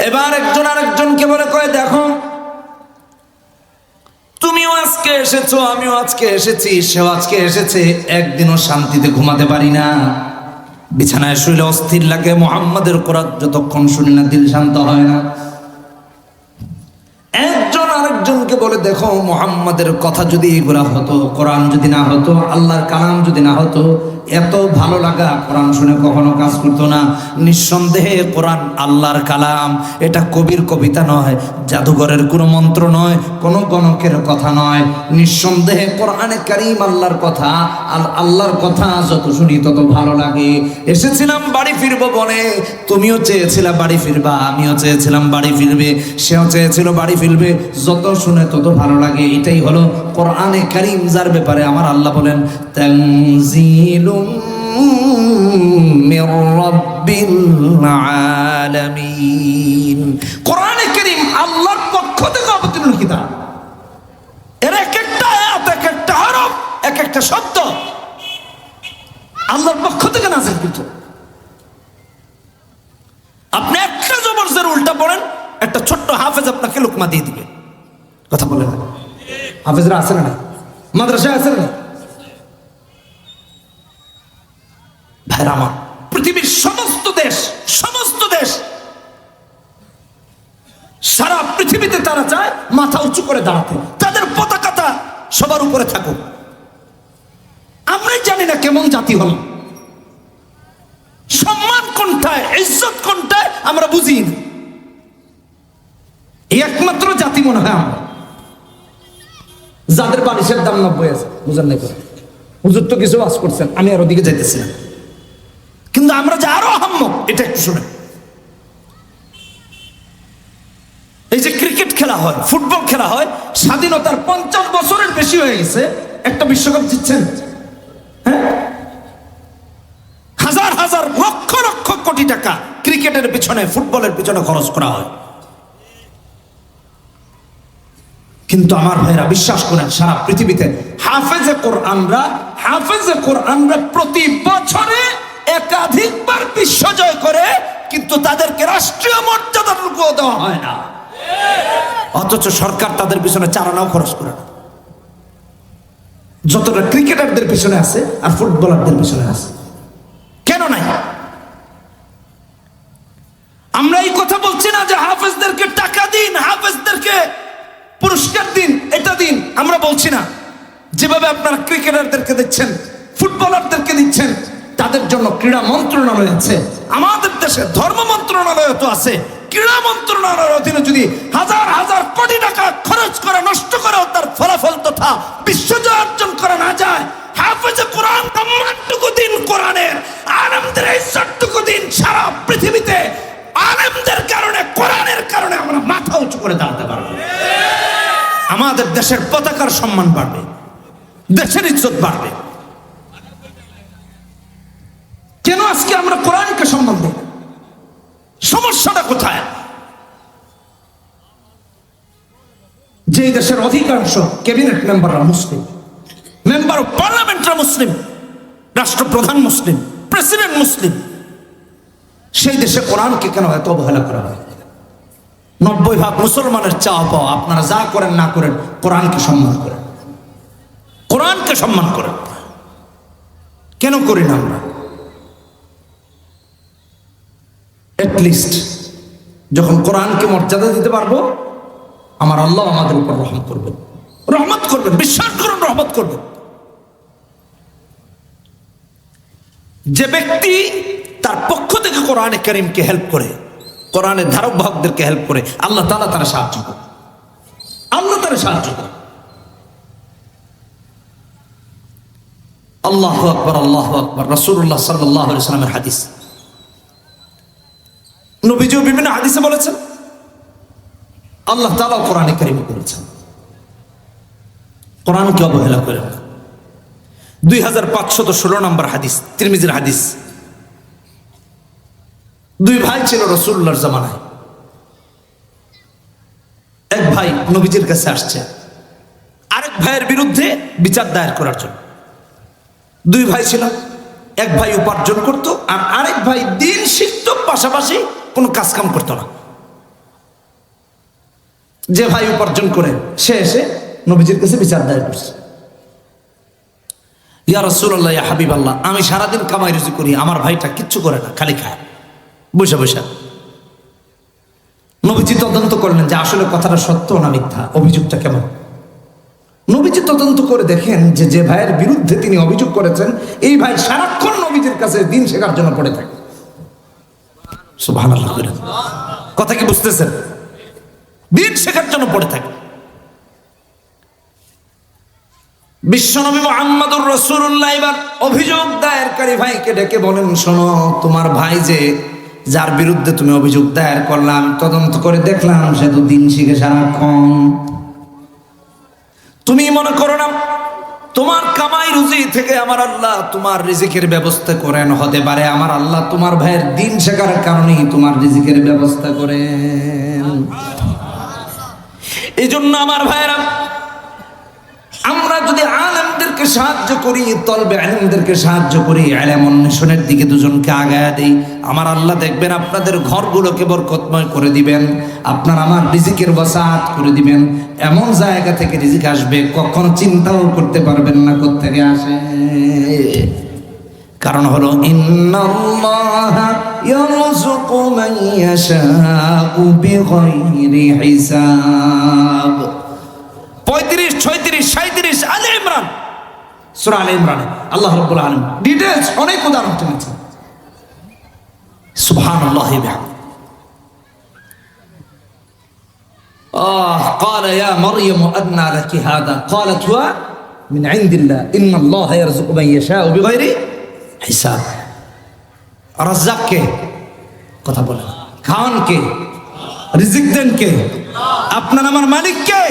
এবার একজন আরেকজনকে বলে কয়, দেখো তুমিও আজকে এসেছো, আমিও আজকে এসেছি, সেও আজকে এসেছে, একদিনও শান্তিতে ঘুমাতে পারি না, বিছানায় শুইলে অস্থির লাগে, মুহাম্মাদের কোরআন যতক্ষণ শুনি না দিল শান্ত হয় না। একজন আরেকজনকে বলে, দেখো মুহাম্মাদের কথা যদি এগুলা হতো, কোরআন যদি না হতো, আল্লাহর কালাম যদি না হতো, এত ভালো লাগা কোরআন শুনে কখনো কাজ করতো না। নিঃসন্দেহে কোরআন আল্লাহর কালাম, এটা কবির কবিতা নয়, জাদুঘরের কোনো মন্ত্র নয়, কোনো গণকের কথা নয়। নিঃসন্দেহে কোরআনে কারীম আল্লাহর কথা, আর আল্লাহর কথা যত শুনি তত ভালো লাগে। এসেছিলাম বাড়ি ফিরবো বলে, তুমিও চেয়েছিলা বাড়ি ফিরবা, আমিও চেয়েছিলাম বাড়ি ফিরবে, সেও চেয়েছিল বাড়ি ফিরবে, যত শুনে তত ভালো লাগে। এটাই হলো কোরআনে কারীম, যার ব্যাপারে আমার আল্লাহ বলেন তানজিলুম মির রাব্বিল আলামিন। কোরআনে কারীম আল্লাহর পক্ষ থেকে অবতীর্ণ কিতাব। এর এক একটা আয়াত, এক একটা হরফ, এক একটা শব্দ আল্লাহর পক্ষ থেকে নাযিলকৃত। আপনি একটা জবরজের উল্টা পড়েন, একটা ছোট্ট হাফেজ আপনাকে লোকমা দিয়ে দিবে। কথা বলে না, হাফেজরা আছে না, মাদ্রাসায় আছে না? ভাইরা আমার, পৃথিবীর সমস্ত দেশ সারা পৃথিবীতে তারা চায় মাথা উঁচু করে দাঁড়াতে, তাদের পতাকাটা সবার উপরে থাকুক। আমরাই জানি না কেমন জাতি হল, সম্মান কোনটায়, ইজ্জত কোনটায় আমরা বুঝি না। একমাত্র জাতি মনে হয় আমরা, যাদের বালিশের দাম 90 আছে। বুঝেন নাই? হুজুর তো কিছু ওয়াজ করছেন, আমি আর ওদিকে যাইতেছি না, কিন্তু আমরা যে আরো আহাম্মক, এটা একটু শুনে। এই যে ক্রিকেট খেলা হয়, ফুটবল খেলা হয়, স্বাধীনতার 50 বছরের বেশি হয়ে গেছে, একটা বিশ্বকাপ জিতছেন, হ্যাঁ? হাজার হাজার লক্ষ লক্ষ কোটি টাকা ক্রিকেটের পিছনে, ফুটবলের পিছনে খরচ করা হয়। কিন্তু আমার ভাইরা বিশ্বাস করেন, সারা পৃথিবীতে হাফেজে কোরআনরা প্রতি বছরে একাধিকবার বিশ্বজয় করে, কিন্তু তাদেরকে রাষ্ট্রীয় মর্যাদাটুকু দেওয়া হয় না। অথচ সরকার তাদের পিছনে চারানাও খরচ করে না, যতটা ক্রিকেটারদের পিছনে আছে আর ফুটবলারদের পিছনে আছে। কেন নাই? আমরা এই কথা বলছি না যে হাফেজদেরকে টাকা দিন, হাফেজদেরকে পুরস্কার দিন, এটা দিন, আমরা বলছি না। যেভাবে আপনারা ক্রিকেটারদেরকে দিচ্ছেন, ফুটবলারদেরকে দিচ্ছেন, তাদের জন্য ক্রীড়া মন্ত্রণালয় আছে, আমাদের দেশে ধর্ম মন্ত্রণালয় তো আছে। ক্রীড়া মন্ত্রণালয়ের অধীনে যদি হাজার হাজার কোটি টাকা খরচ করে, নষ্ট করেও তার ফলাফল তথা বিশ্বজয় অর্জন করা না যায়, হাফেজে কোরআন সম্মানটুকু দিন, কোরআনের আলেমদের ইজ্জতটুকু দিন। সারা পৃথিবীতে আলেমদের কারণে, কোরআনের কারণে আমরা মাথা উঁচু করে দাঁড়াতে পারবো। আমাদের দেশের পতাকার সম্মান বাড়বে, দেশের ইজ্জত বাড়বে। কেন আজকে আমরা কোরআনকে সম্মান দেব? সমস্যাটা কোথায়? যে দেশের অধিকাংশ ক্যাবিনেট মেম্বাররা মুসলিম, মেম্বার অফ পার্লামেন্টরা মুসলিম, রাষ্ট্রপ্রধান মুসলিম, প্রেসিডেন্ট মুসলিম, সেই দেশে কোরআনকে কেন এত অবহেলা করা হয়? 90% মুসলমানের চাওয়া পাওয়া, আপনারা যা করেন না করেন, কোরআনকে সম্মান করেন, কোরআনকে সম্মান করেন। কেন করি না আমরা? এটলিস্ট যখন কোরআনকে মর্যাদা দিতে পারবো, আমার আল্লাহ আমাদের উপর রহম করবেন। রহমত করবেন, বিশ্বাস করুন রহমত করবেন। যে ব্যক্তি তার পক্ষ থেকে কোরআনে কারীমকে হেল্প করে, কোরআনের ধারক বাহকদেরকে হেল্প করে, আল্লাহ তাআলা তারা সাহায্য করে, আল্লাহ তারা সাহায্য করে। আল্লাহু আকবার, আল্লাহু আকবার। রাসূলুল্লাহ সাল্লাল্লাহু আলাইহি ওয়াসাল্লামের হাদিস, নবীজিও বিভিন্ন হাদিসে বলেছেন, আল্লাহ তাআলা কোরআনে কারীমে বলেছেন, কোরআনকে অবহেলা করেন না। 2516 নম্বর হাদিস, তিরমিজির হাদিস। দুই ভাই ছিল রাসূলুল্লাহর জামানায়। এক ভাই নবীজির কাছে আসছে আরেক ভাইয়ের বিরুদ্ধে বিচার দায়ের করার জন্য। দুই ভাই ছিল, এক ভাই উপার্জন করত আর আরেক ভাই দিন শিখত, পাশাপাশি কোনো কাজ কাম করতো না। যে ভাই উপার্জন করে সে এসে নবীজির কাছে বিচার দায়ের করছে, ইয়া রাসূলুল্লাহ, ইয়া হাবিবাল্লাহ, আমি সারাদিন কামাই রুজি করি, আমার ভাইটা কিচ্ছু করে না, খালি খায় বসে বসে। নবীজি তদন্ত করলেন যে আসলে কথাটা সত্য না মিথ্যা, অভিযোগটা কেমন। নবীজি তদন্ত করে দেখেন যে যে ভাইয়ের বিরুদ্ধে তিনি অভিযোগ করেছেন এই ভাই সারাক্ষণ নবীজির কাছে দিন শেখার জন্য পড়ে থাকে। সুবহানাল্লাহ, কথা কি বুঝতেছেন? দিন শেখার জন্য পড়ে থাকে। বিশ্বনবী মুহাম্মদুর রাসূলুল্লাহ এবার অভিযোগ দায়েরকারী ভাইকে ডেকে বলেন, শোনো, তোমার ভাই যে যার বিরুদ্ধে তুমি অভিযোগ দায়ের করলাম, তদন্ত করে দেখলাম সে তো দিন শিখে সারাক্ষণ। তুমি মনে করো না তোমার কামাই রুজি থেকে আমার আল্লাহ তোমার রিজিকের ব্যবস্থা করেন? হতে পারে আমার আল্লাহ তোমার ভাইয়ের দিন শেখার কারণেই তোমার রিজিকের ব্যবস্থা করেন। এই জন্য আমার ভাইয়েরা, আমরা যদি আলেমদেরকে সাহায্য করি, তলবে আলেমদেরকে সাহায্য করি, ইলম অন্বেষণের দিকে দুজনকে আগায়া দেই, আমার আল্লাহ দেখবেন আপনাদের ঘরগুলোকে বরকতময় করে দিবেন, আপনার আমার রিজিকের ওয়াসাআত করে দিবেন। এমন জায়গা থেকে রিজিক আসবে কখনো চিন্তাও করতে পারবেন না কোত্থেকে আসে। কারণ হলো ইন্নাল্লাহা ইয়ারযুকু মান ইয়াশাউ বিগাইরি হিসাব। 35, 36, 37 আলে ইমরান, সূরা আলে ইমরানে আল্লাহ রাব্বুল আলামিন ডিটেইলস অনেক উদাহরণ দিয়েছেন। সুবহানাল্লাহি বিহামদিহি। قال يا مريم أنى لك هذا قالت هو من عند الله إن الله يرزق من يشاء بغير حساب। রাজ্জাক কে? কথা বলেন। খান কে? রিজিক দেন কে? আপনার আমার মালিক কে?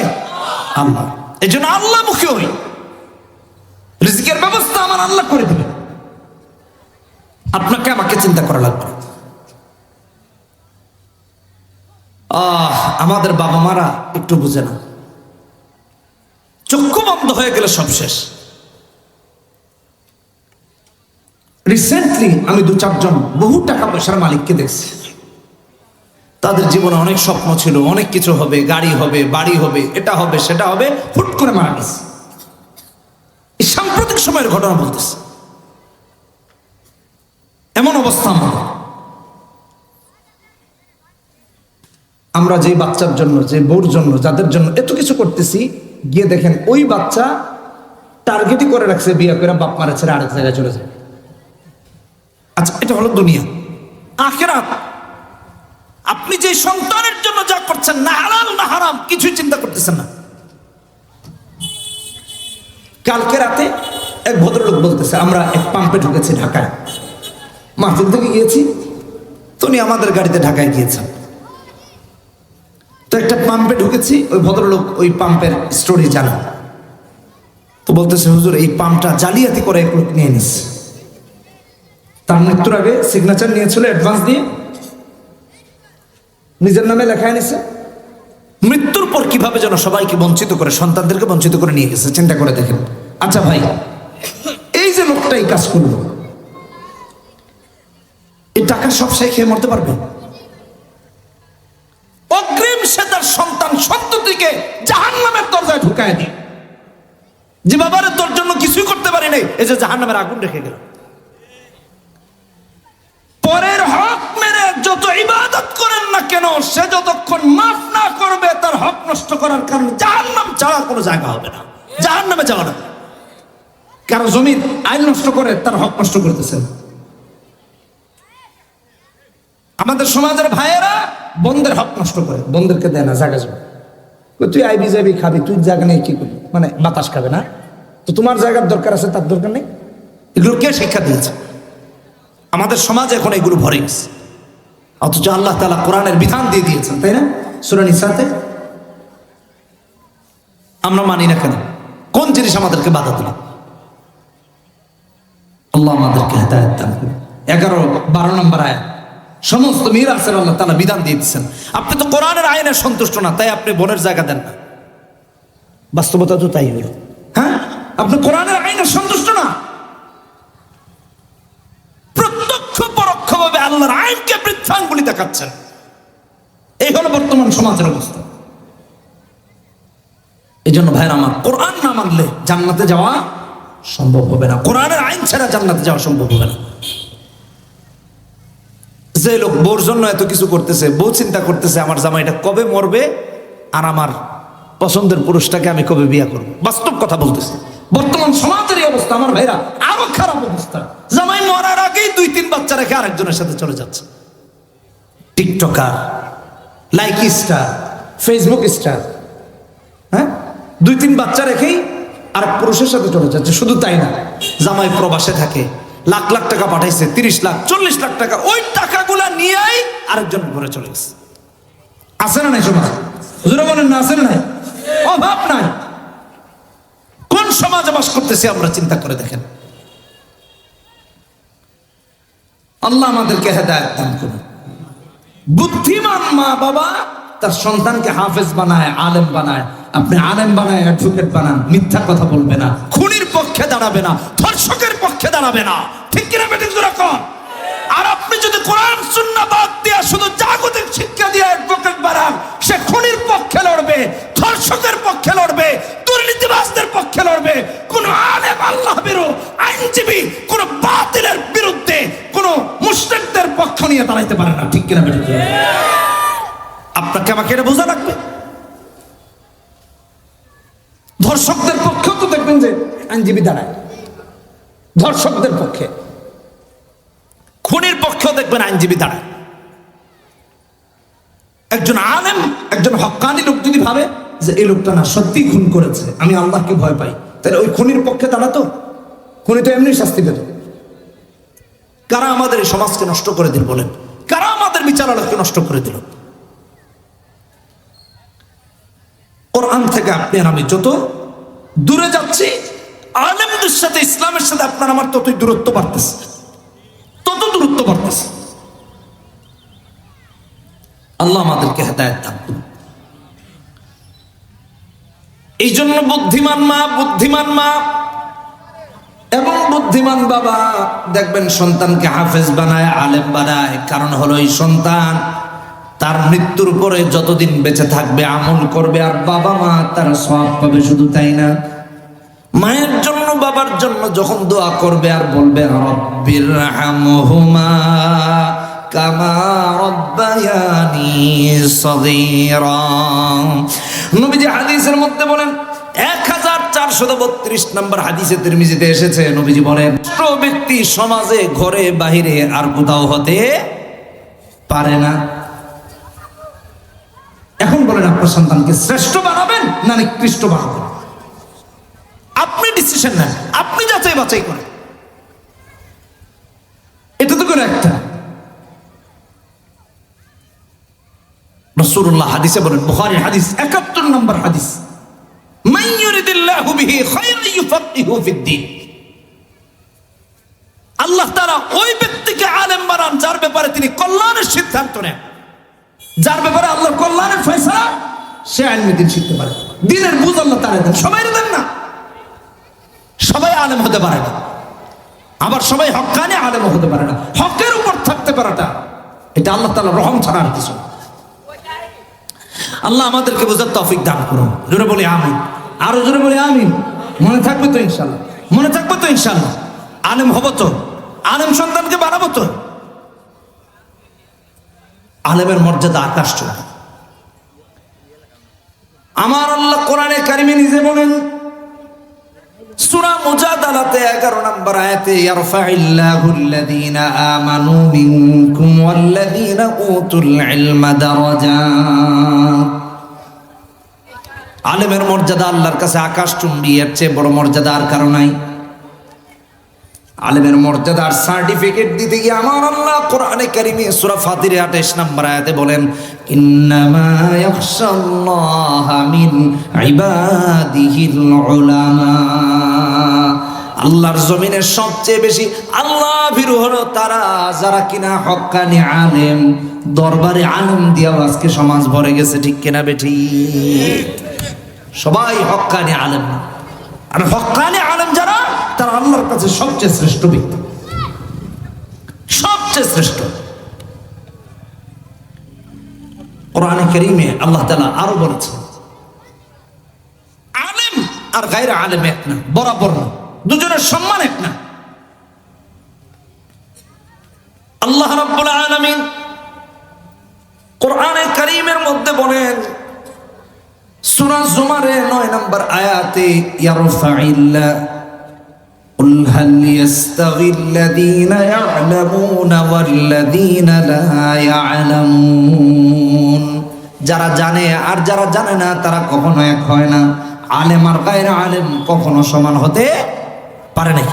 আল্লাহ। এই জন্য আল্লাহ মুখী হই, রিজিকের ব্যবস্থা আমার আল্লাহ করে দিবেন, আপনাকে আমাকে চিন্তা করা লাগবে। আমাদের বাবা মারা একটু বুঝে না, চক্ষু বন্ধ হয়ে গেলে সব শেষ। রিসেন্টলি আমি 2-4 জন বহু টাকা পয়সার মালিককে দেখছি, তাদের জীবনে অনেক স্বপ্ন ছিল, অনেক কিছু হবে, গাড়ি হবে, বাড়ি হবে, এটা হবে, সেটা হবে, ফুট করে মারা গেছে। এই সাম্প্রতিক সময়ের ঘটনা বলতেছে, এমন অবস্থা আমাদের। আমরা যে বাচ্চার জন্য, যে বউর জন্য, যাদের জন্য এত কিছু করতেছি, গিয়ে দেখেন ওই বাচ্চা টার্গেটই করে রাখছে বিয়ে করে বাপ মারা ছেড়ে আরেক জায়গায় চলে যায়। আচ্ছা, এটা হলো দুনিয়া। আখিরাত, আপনি যে সন্তানের জন্য যা করছেন, না হালাল না হারাম, কিছুই চিন্তা করতেছেন না। কালকে রাতে এক ভদ্রলোক বলতেছে, আমরা এক পাম্পে ঢুকেছি ঢাকায়, মাহফিল থেকে গিয়েছি, তো উনি আমাদের গাড়িতে ঢাকায় গিয়েছেন। তো একটা পাম্পে ঢুকেছি, ওই ভদ্রলোক ওই পাম্পের স্টোরি জানা, তো বলতেছে, হুজুর এই পাম্পটা জালিয়াতি করে এক লোক নিয়ে নিচ্ছে, তার মৃত্যুর আগে সিগনেচার নিয়েছিল অ্যাডভান্স দিয়ে, নিজের নামে লেখায় নিছে, মৃত্যুর পর কিভাবে যেন সবাইকে বঞ্চিত করে, সন্তানদেরকে বঞ্চিত করে নিয়ে গেছে। চিন্তা করে দেখেন। আচ্ছা ভাই, এই যে লোকটা এই কাজ করলো, এই টাকা সব সে খেয়ে মরতে পারবে? অগ্রিম সে তার সন্তান সন্ততিকে জাহান্নামের দরজায় ঢুকায় দিয়ে, যে বাবার তোর জন্য কিছুই করতে পারি নাই, এই যে জাহান্নামের আগুন রেখে গেল। পরের হক মেরে যত ইবাদত করেন না কেন, সে যতক্ষণ মাফ না করবে তার হক নষ্ট করার কারণে জাহান্নাম ছাড়া কোনো জায়গা হবে না, জাহান্নামে যাওয়া না। কারো জমির আইন নষ্ট করে তার হক নষ্ট করতেছে। আমাদের সমাজের ভাইয়েরা বন্ধের হক নষ্ট করে, বন্ধেরকে দেয় না জায়গা জমি। তুই আইবি যাবি খাবি, তুই জায়গা নেই কি করবি, মানে বাতাস খাবে না, তো তোমার জায়গার দরকার আছে তার দরকার নেই। এগুলো কে শিক্ষা দিয়েছে? আমাদের সমাজে এখন এগুলো ভরে গেছে। অথচ আল্লাহ তাআলা কোরআনের বিধান দিয়ে দিয়েছেন, তাই না? সূরা নিসাতে আমরা মানি না কেন? কোন জিনিস আমাদেরকে বাধা দিল? আল্লাহ আমাদেরকে হেদায়েত দান করুন। 11-12 নম্বর আয়াত, সমস্ত মিরাসের আল্লাহ তাআলা বিধান দিয়ে দিচ্ছেন। আপনি তো কোরআনের আইনে সন্তুষ্ট না, তাই আপনি বোনের জায়গা দেন না। বাস্তবতা তো তাই হলো। হ্যাঁ, আপনি কোরআনের আইনে সন্তুষ্ট না, প্রত্যক্ষ পরোক্ষভাবে আল্লাহর আইনকে বৃদ্ধাঙ্গুলি দেখাচ্ছেন। এই হলো বর্তমান সমাজের অবস্থা। এই জন্য ভাইরা আমার, কোরআন না মানলে জান্নাতে যাওয়া সম্ভব হবে না। কোরআনের আইন ছাড়া জান্নাতে যাওয়া সম্ভব হবে না। যে লোক বউর জন্য এত কিছু করতেছে, বউ চিন্তা করতেছে আমার জামাইটা কবে মরবে আর আমার পছন্দের পুরুষটাকে আমি কবে বিয়ে করব। বাস্তব কথা বলতেছে, বর্তমান সমাজের এই অবস্থা আমার ভাইরা, আরো খারাপ অবস্থা। জামাই মরার আগেই 2-3 বাচ্চা রেখে আরেকজনের সাথে চলে যাচ্ছে। TikToker, like star, Facebook star, হ্যাঁ, 2-3 বাচ্চা রেখেই আরেক পুরুষের সাথে চলে যাচ্ছে। শুধু তাই না, জামাই প্রবাসে থাকে, লাখ লাখ টাকা পাঠাইছে, 30 লাখ 40 লাখ টাকা, ওই টাকাগুলা নিয়েই আরেকজন ঘরে চলে গেছে। আছে না নাই সমাজ? হুজুরা বলেন না, আছে না নাই? অভাব নাই। কোন সমাজে বাস করতেছি আমরা চিন্তা করে দেখেন। আল্লাহ আমাদেরকে হেদায়েত দান করুন। বুদ্ধিমান মা বাবা তার সন্তানকে হাফেজ বানায়, আলেম বানায়। আপনি আলেম বানায় অ্যাডভোকেট বানান, মিথ্যা কথা বলবে না, খুনির পক্ষে দাঁড়াবে না, ধর্ষকের পক্ষে দাঁড়াবে না। ঠিক কিনা বেঠিক জোরে কোন? আর আপনি যদি কোরআন সুন্নাহ বাদ দিয়া শুধু জাগতিক শিক্ষা দিয়ে অ্যাডভোকেট বানান, সে খুনির পক্ষে লড়বে, ধর্ষকের পক্ষে লড়বে, দুর্নীতিবাজদের পক্ষে লড়বে। কোন আলেম আল্লাহ বিরু আইনজীবী কোন বাতিলের বিরুদ্ধে কোন মুশরিকদের পক্ষ নিয়ে দাঁড়াইতে পারে না। ঠিক কিনা বেঠিক? আপনাকে আমাকে এটা বোঝা লাগবে। ধর্ষকদের পক্ষেও তো দেখবেন যে আইনজীবী দাঁড়ায়, ধর্ষকদের পক্ষে। খুনির পক্ষেও দেখবেন আইনজীবী দাঁড়ায়। একজন আলেম, একজন হক্কানি লোক যদি ভাবে যে এই লোকটা না সত্যি খুন করেছে, আমি আল্লাহকে ভয় পাই, তাহলে ওই খুনির পক্ষে দাঁড়াতো। খুনি তো এমনি শাস্তি পেত। কারা আমাদের এই সমাজকে নষ্ট করে দিল বলেন? কারা আমাদের বিচারালয়কে নষ্ট করে দিল? কোরআন থেকে আপনি আর আমি যত দূরে যাচ্ছি, আলেমদের সাথে, ইসলামের সাথে আপনার আমার ততই দূরত্ব বাড়তেছে, তত দূরত্ব বাড়তেছে। আল্লাহ আমাদেরকে হেদায়েত দান করুন। এই জন্য বুদ্ধিমান মা এবং বুদ্ধিমান বাবা দেখবেন সন্তানকে হাফেজ বানায়, আলেম বানায়। কারণ হলো এই সন্তান তার মৃত্যুর পরে যতদিন বেঁচে থাকবে আমল করবে, আর বাবা মা তারা সওয়াব পাবে। শুধু তাই না, মায়ের জন্য বাবার জন্য যখন দোয়া করবে আর বলবে রব্বিরহামহুমা কামা রব্বায়ানি সগীরা, নবীজি হাদিসের মধ্যে বলেন, 1432 নম্বর হাদিসে তিরমিজিতে এসেছে, নবীজি বলেন ব্যক্তি সমাজে, ঘরে, বাহিরে আর কোথাও হতে পারে না। এখন বলেন আপনার সন্তানকে শ্রেষ্ঠ বানাবেন না নিকৃষ্ট বানাবেন? আপনি ডিসিশন নেন, আপনি যাচাই বাছাই করেন। এটা তো করে একটা রাসূলুল্লাহ হাদিসে বলেন, বুখারীর হাদিস 71 নম্বর হাদিস, মান ইউরিদিল্লাহু বিহি খায়রান ইউফাক্কিহু ফিদ্দীন। আল্লাহ তাআলা ওই ব্যক্তিকে আলেম বানান যার ব্যাপারে তিনি কল্যাণের সিদ্ধান্ত নেন, যার ব্যাপারে আল্লাহর কল্যাণের ফয়সালা, সে আলেম দিন শিখতে পারে। দ্বীনের বুঝ আল্লাহ তাআলা দেন, সবাই দেন না। সবাই আলেম হতে পারে না, আবার সবাই হক্কানি আলেম হতে পারে না। হকের উপর থাকতে পারাটা এটা আল্লাহ তাআলার রহম ছাড়া আর কিছু। আল্লাহ আমাদেরকে বোঝার তৌফিক দান করুন। জোরে বলি আমিন, আরো জোরে বলি আমিন। মনে থাকবে তো ইনশাআল্লাহ, মনে থাকবে তো ইনশাআল্লাহ। আলেম হব তো, আলেম সন্তানকে বানাবো তো। আলেমের মর্যাদা আকাশ ছোঁয়া। আমার আল্লাহ কোরআনে কারিমে নিজে বলেন সূরা মুজাদালাতে 11 নম্বর আয়াতে ইয়ারফাইল্লাহুল্লাযীনা আমানু মিনকুম ওয়াল্লাযীনা উতুল ইলমা দারাজাত। আলেমের মর্যাদা আল্লাহর কাছে আকাশচুম্বী, এর চেয়ে বড় মর্যাদা আর কারো নাই। আলেমের মর্যাদার সার্টিফিকেট দিতে গিয়ে আমার আল্লাহ কোরআনে কারিমে সূরা ফাতির 28 নম্বর আয়াতে বলেন ইন্নামা ইয়াখশাল্লাহা মিন ইবাদিহিল উলামা। আল্লাহর জমিনে সবচেয়ে বেশি আল্লাহ ভীরু হলো তারা যারা কিনা হক্কানি আলেম। দরবারে আলেম দিয়া আজকে সমাজ ভরে গেছে, ঠিক কিনা বেঠি? সবাই হক্কানি আলেম না, আর হক্কানি আলেম যারা তারা আল্লাহর কাছে সবচেয়ে শ্রেষ্ঠ ব্যক্তি, সবচেয়ে শ্রেষ্ঠ। কোরআনে কারীমে আল্লাহ তাআলা আরো বলেছেন আলেম আর গায়রে আলেম এক না, বরাবর না, দুজনের সম্মান এক না। আল্লাহ রাব্বুল আলামিন কোরআনে কারীমের মধ্যে বলেন সূরা জুমারে 9 নম্বর আয়াতে ইয়ারফাইল্লাহ قل هل يستوي الذين يعلمون والذين لا يعلمون। যারা জানে আর যারা জানে না তারা কখনো এক হয় না। আলেম আর গায়রে আলেম কখনো সমান হতে পারে না।